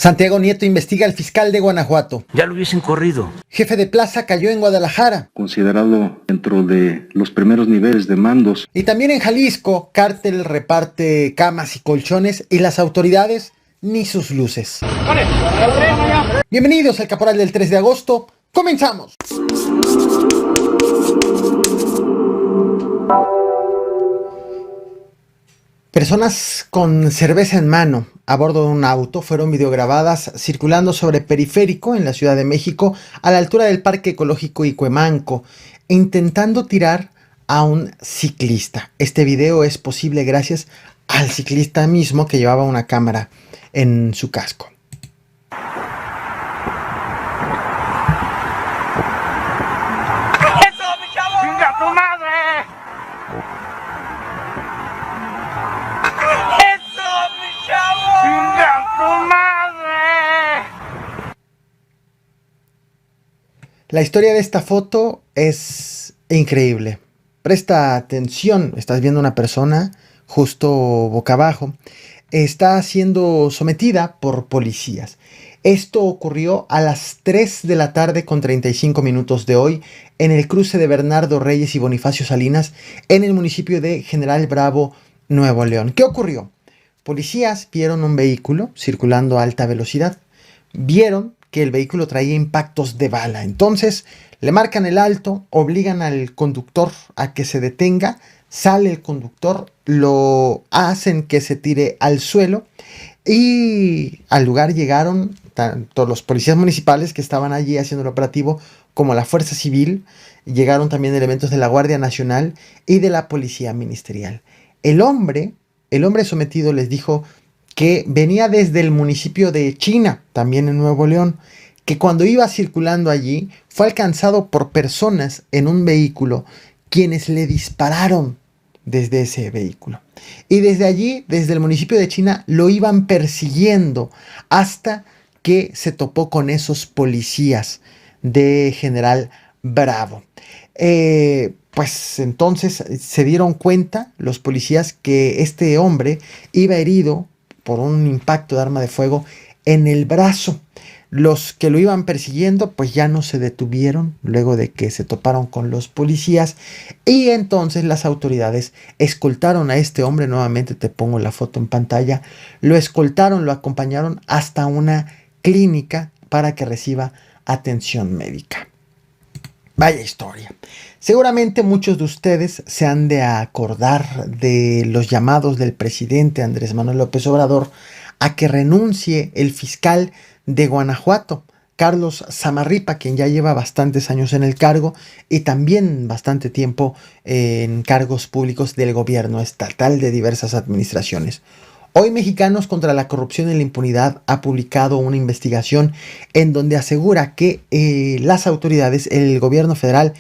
Santiago Nieto investiga al fiscal de Guanajuato. Ya lo hubiesen corrido. Jefe de plaza cayó en Guadalajara. Considerado dentro de los primeros niveles de mandos. Y también en Jalisco, cártel reparte camas y colchones y las autoridades ni sus luces. Bienvenidos al Caporal del 3 de agosto. ¡Comenzamos! Personas con cerveza en mano a bordo de un auto fueron videograbadas circulando sobre Periférico en la Ciudad de México a la altura del Parque Ecológico Icuemanco, intentando tirar a un ciclista. Este video es posible gracias al ciclista mismo que llevaba una cámara en su casco. La historia de esta foto es increíble. Presta atención, estás viendo una persona justo boca abajo. Está siendo sometida por policías. Esto ocurrió a las 3 de la tarde con 35 minutos de hoy en el cruce de Bernardo Reyes y Bonifacio Salinas en el municipio de General Bravo, Nuevo León. ¿Qué ocurrió? Policías vieron un vehículo circulando a alta velocidad. Vieron que el vehículo traía impactos de bala. Entonces le marcan el alto, obligan al conductor a que se detenga, sale el conductor, lo hacen que se tire al suelo y al lugar llegaron tanto los policías municipales que estaban allí haciendo el operativo como la Fuerza Civil. Llegaron también elementos de la Guardia Nacional y de la Policía Ministerial. El hombre sometido les dijo que venía desde el municipio de China, también en Nuevo León, que cuando iba circulando allí fue alcanzado por personas en un vehículo quienes le dispararon desde ese vehículo. Y desde allí, desde el municipio de China, lo iban persiguiendo hasta que se topó con esos policías de General Bravo. Pues entonces se dieron cuenta los policías que este hombre iba herido por un impacto de arma de fuego en el brazo. Los que lo iban persiguiendo pues ya no se detuvieron luego de que se toparon con los policías y entonces las autoridades escoltaron a este hombre, nuevamente te pongo la foto en pantalla, lo escoltaron, lo acompañaron hasta una clínica para que reciba atención médica. Vaya historia. Seguramente muchos de ustedes se han de acordar de los llamados del presidente Andrés Manuel López Obrador a que renuncie el fiscal de Guanajuato, Carlos Zamarripa, quien ya lleva bastantes años en el cargo y también bastante tiempo en cargos públicos del gobierno estatal de diversas administraciones. Hoy Mexicanos contra la Corrupción y la Impunidad ha publicado una investigación en donde asegura que las autoridades, el gobierno federal,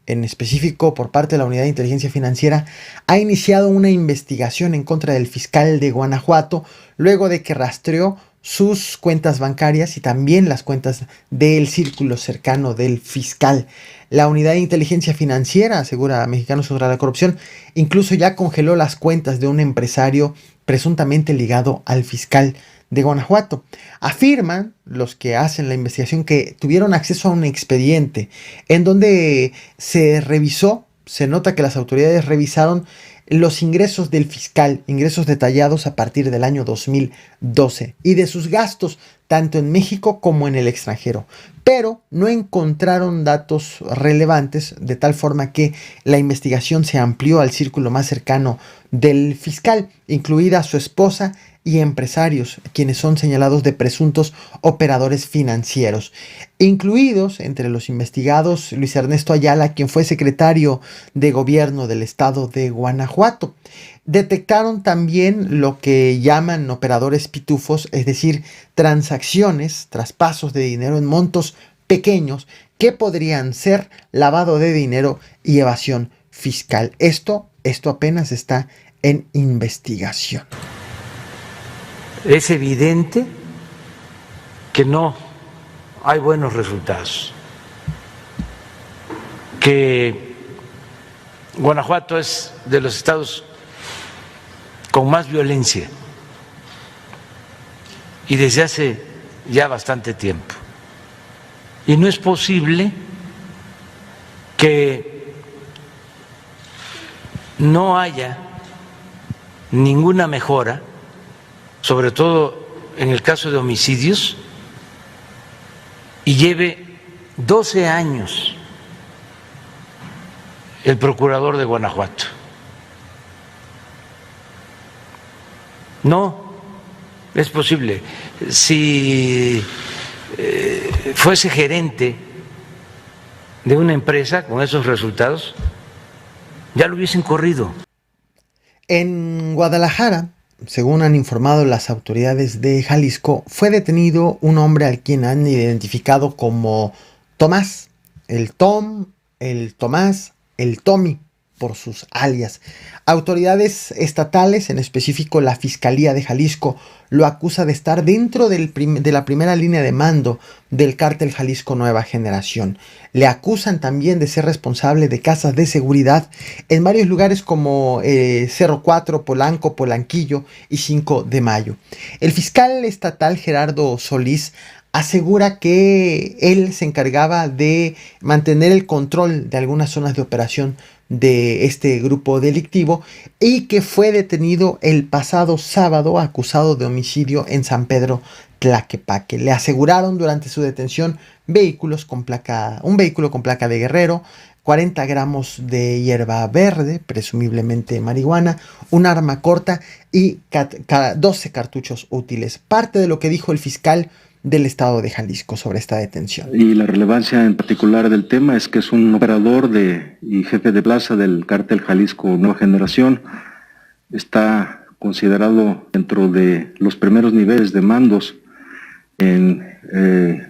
en específico por parte de la Unidad de Inteligencia Financiera, ha iniciado una investigación en contra del fiscal de Guanajuato luego de que rastreó sus cuentas bancarias y también las cuentas del círculo cercano del fiscal. La Unidad de Inteligencia Financiera, asegura Mexicanos contra la Corrupción, incluso ya congeló las cuentas de un empresario presuntamente ligado al fiscal de Guanajuato. Afirman los que hacen la investigación que tuvieron acceso a un expediente en donde se revisó, se nota que las autoridades revisaron los ingresos del fiscal, ingresos detallados a partir del año 2012 y de sus gastos tanto en México como en el extranjero, pero no encontraron datos relevantes de tal forma que la investigación se amplió al círculo más cercano del fiscal, incluida su esposa y empresarios, quienes son señalados de presuntos operadores financieros. Incluidos entre los investigados Luis Ernesto Ayala, quien fue secretario de gobierno del estado de Guanajuato. Detectaron también lo que llaman operadores pitufos, es decir, transacciones, traspasos de dinero en montos pequeños que podrían ser lavado de dinero y evasión fiscal. Esto apenas está en investigación. Es evidente que no hay buenos resultados, que Guanajuato es de los estados con más violencia y desde hace ya bastante tiempo. Y no es posible que no haya ninguna mejora, sobre todo en el caso de homicidios, y lleve 12 años el procurador de Guanajuato. No es posible. Si fuese gerente de una empresa con esos resultados, ya lo hubiesen corrido. En Guadalajara, según han informado las autoridades de Jalisco, fue detenido un hombre al quien han identificado como Tomás, el Tom, el Tomás, el Tommy, por sus alias. Autoridades estatales, en específico la Fiscalía de Jalisco, lo acusa de estar dentro de la primera línea de mando del cártel Jalisco Nueva Generación. Le acusan también de ser responsable de casas de seguridad en varios lugares como Cerro 4, Polanco, Polanquillo y 5 de Mayo. El fiscal estatal Gerardo Solís asegura que él se encargaba de mantener el control de algunas zonas de operación de este grupo delictivo y que fue detenido el pasado sábado acusado de homicidio en San Pedro Tlaquepaque. Le aseguraron durante su detención un vehículo con placa de Guerrero, 40 gramos de hierba verde, presumiblemente marihuana, un arma corta y 12 cartuchos útiles. Parte de lo que dijo el fiscal del estado de Jalisco sobre esta detención. Y la relevancia en particular del tema es que es un operador y jefe de plaza del cártel Jalisco Nueva Generación. Está considerado dentro de los primeros niveles de mandos en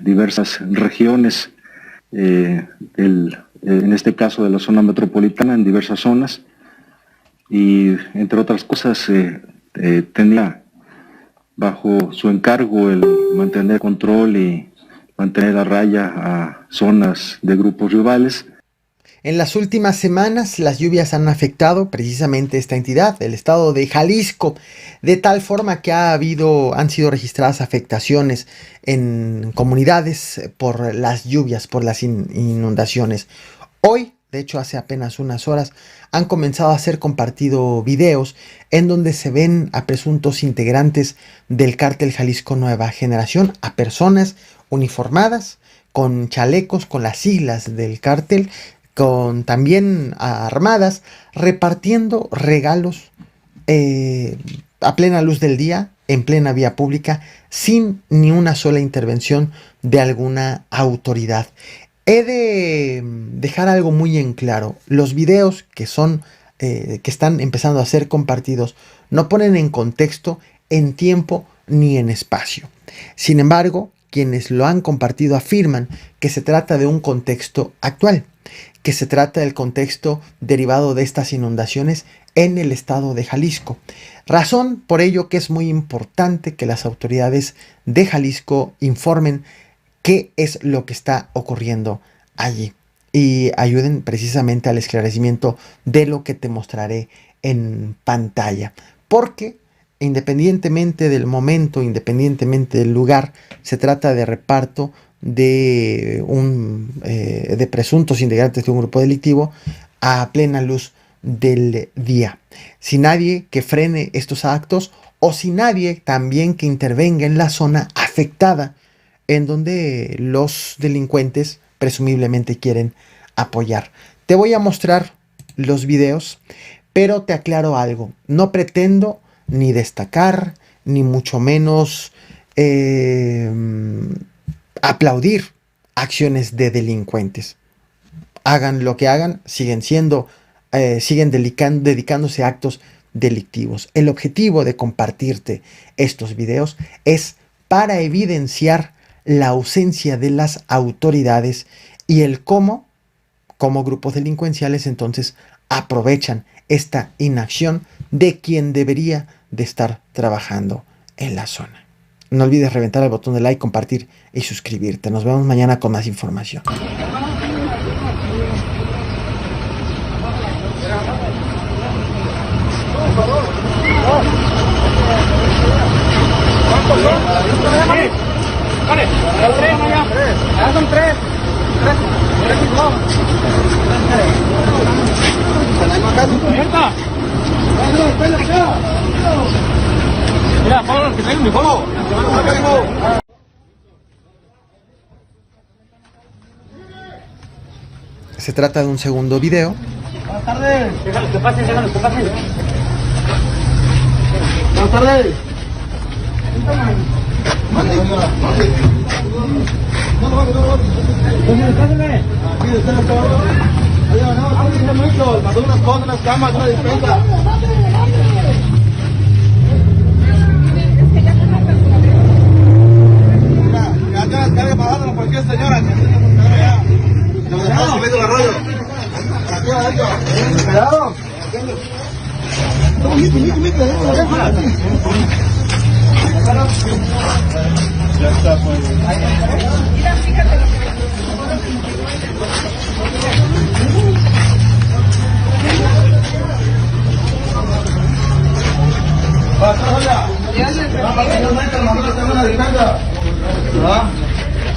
diversas regiones, en este caso de la zona metropolitana, en diversas zonas, y entre otras cosas tenía bajo su encargo el mantener control y mantener a raya a zonas de grupos rivales. En las últimas semanas las lluvias han afectado precisamente esta entidad, el estado de Jalisco, de tal forma que han sido registradas afectaciones en comunidades por las lluvias, por las inundaciones. Hoy, de hecho hace apenas unas horas, han comenzado a ser compartidos videos en donde se ven a presuntos integrantes del cártel Jalisco Nueva Generación, a personas uniformadas, con chalecos, con las siglas del cártel, también armadas, repartiendo regalos a plena luz del día, en plena vía pública, sin ni una sola intervención de alguna autoridad. He de dejar algo muy en claro: los videos que están empezando a ser compartidos no ponen en contexto, en tiempo ni en espacio. Sin embargo, quienes lo han compartido afirman que se trata de un contexto actual, que se trata del contexto derivado de estas inundaciones en el estado de Jalisco. Razón por ello que es muy importante que las autoridades de Jalisco informen qué es lo que está ocurriendo allí y ayuden precisamente al esclarecimiento de lo que te mostraré en pantalla, porque independientemente del momento, independientemente del lugar, se trata de reparto de presuntos integrantes de un grupo delictivo a plena luz del día, sin nadie que frene estos actos o sin nadie también que intervenga en la zona afectada en donde los delincuentes presumiblemente quieren apoyar. Te voy a mostrar los videos, pero te aclaro algo: no pretendo ni destacar, ni mucho menos aplaudir acciones de delincuentes. Hagan lo que hagan, siguen dedicándose a actos delictivos. El objetivo de compartirte estos videos es para evidenciar la ausencia de las autoridades y el cómo, como grupos delincuenciales, entonces aprovechan esta inacción de quien debería de estar trabajando en la zona. No olvides reventar el botón de like, compartir y suscribirte. Nos vemos mañana con más información. Se trata de un segundo video. Buenas tardes. Déjalos que pasen, déjalos que pasen. Buenas tardes. Mandó unas cosas, unas camas, una dispensa. Ya te las carga para darle a cualquier señora. Nos dejamos subiendo el arroyo. Cuidado. Ya está, pues.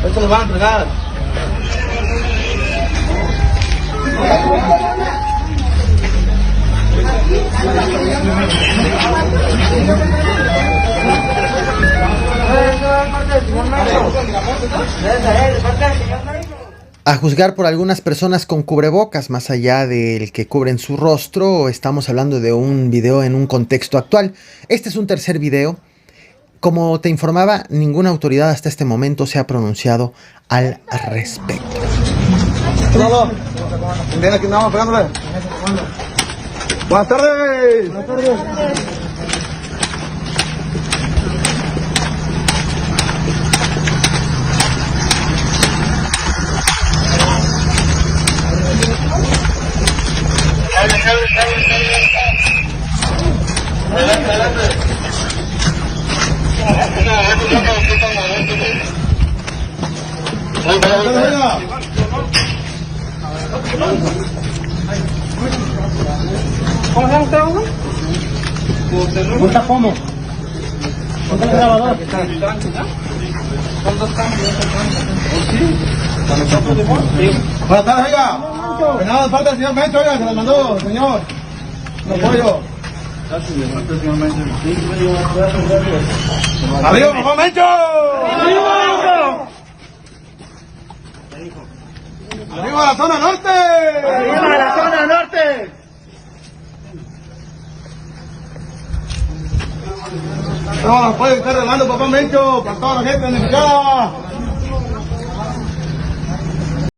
Esto lo van a entregar. A juzgar por algunas personas con cubrebocas, más allá del que cubren su rostro, estamos hablando de un video en un contexto actual. Este es un tercer video. Como te informaba, ninguna autoridad hasta este momento se ha pronunciado al respecto. Buenas tardes. Buenas tardes. ¿Cómo se llama usted, hombre? ¿Gusta cómo? ¿Gusta el grabador? Son dos cambios. ¿Sí? Buenas tardes, oiga. Que nada falta el señor Mencho, oiga, se las mandó, señor. No apoyo. ¡Arriba, papá Mencho! ¡Arriba! ¡Arriba la zona norte! ¡Arriba la zona norte! No, nos puede estar regalando, papá Mencho, para toda la gente unificada.